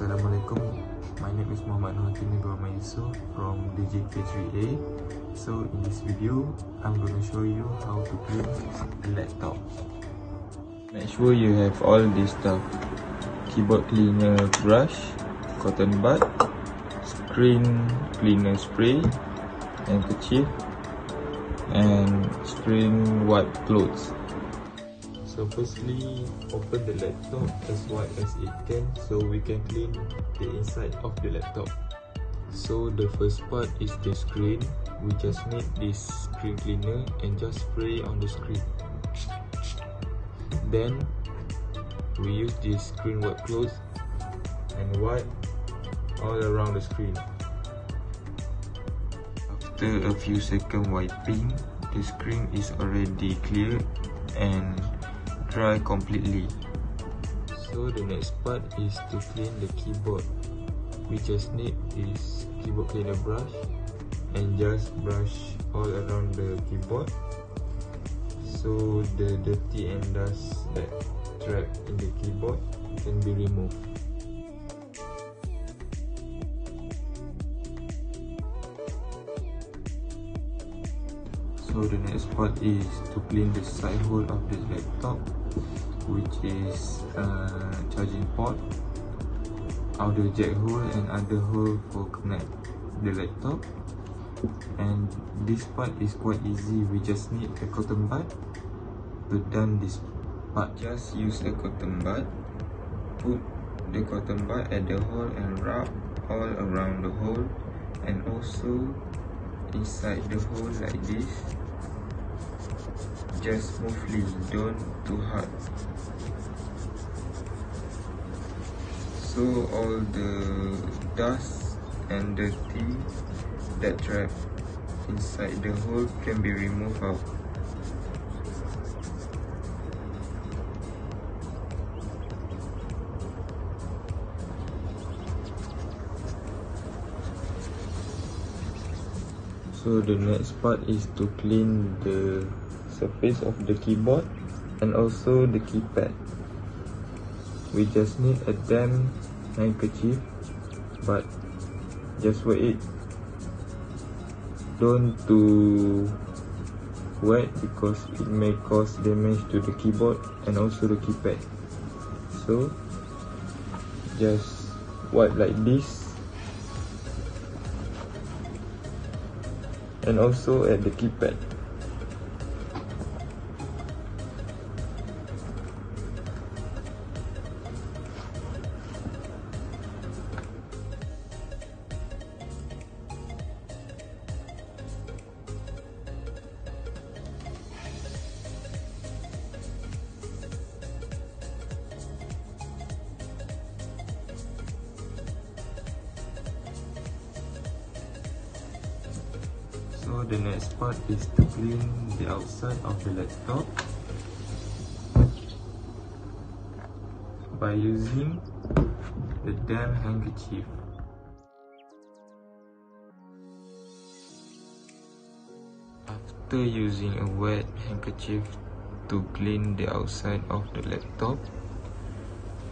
Assalamualaikum. My name is HAKIMIN from DJK20F2021. So in this video, I'm going to show you how to clean the laptop. Make sure you have all this stuff: keyboard cleaner brush, cotton bud, screen cleaner spray, handkerchief, and screen wipe clothes. So firstly, open the laptop as wide as it can so we can clean the inside of the laptop. So the first part is the screen. We just need this screen cleaner and just spray on the screen. Then we use this screen wipe cloth and wipe all around the screen. After a few seconds wiping, the screen is already clear and dry completely. So the next part is to clean the keyboard. We just need this keyboard cleaner brush and just brush all around the keyboard so the dirty and dust that trapped in the keyboard can be removed. So the next part is to clean the side hole of the laptop, which is charging port, audio jack hole and other hole for connect the laptop. And this part is quite easy. We just need a cotton bud to done this part. Just use a cotton bud, put the cotton bud at the hole and rub all around the hole and also inside the hole like this. Just smoothly, don't too hard. So all the dust and dirty that trap inside the hole can be removed out. So the next part is to clean the surface of the keyboard and also the keypad. We just need a damp handkerchief, but just wear it. Don't too wet because it may cause damage to the keyboard and also the keypad. So just wipe like this and also at the keypad. So the next part is to clean the outside of the laptop by using the damp handkerchief. After using a wet handkerchief to clean the outside of the laptop,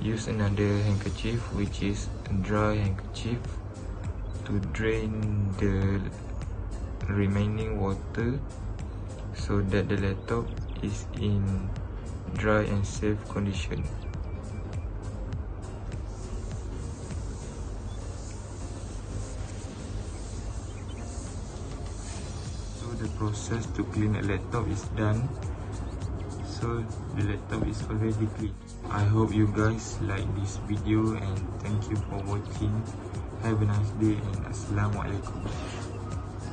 use another handkerchief, which is a dry handkerchief, to drain the remaining water so that the laptop is in dry and safe condition. So the process to clean a laptop is done. So the laptop is already clean. I hope you guys like this video and thank you for watching. Have a nice day and Assalamualaikum.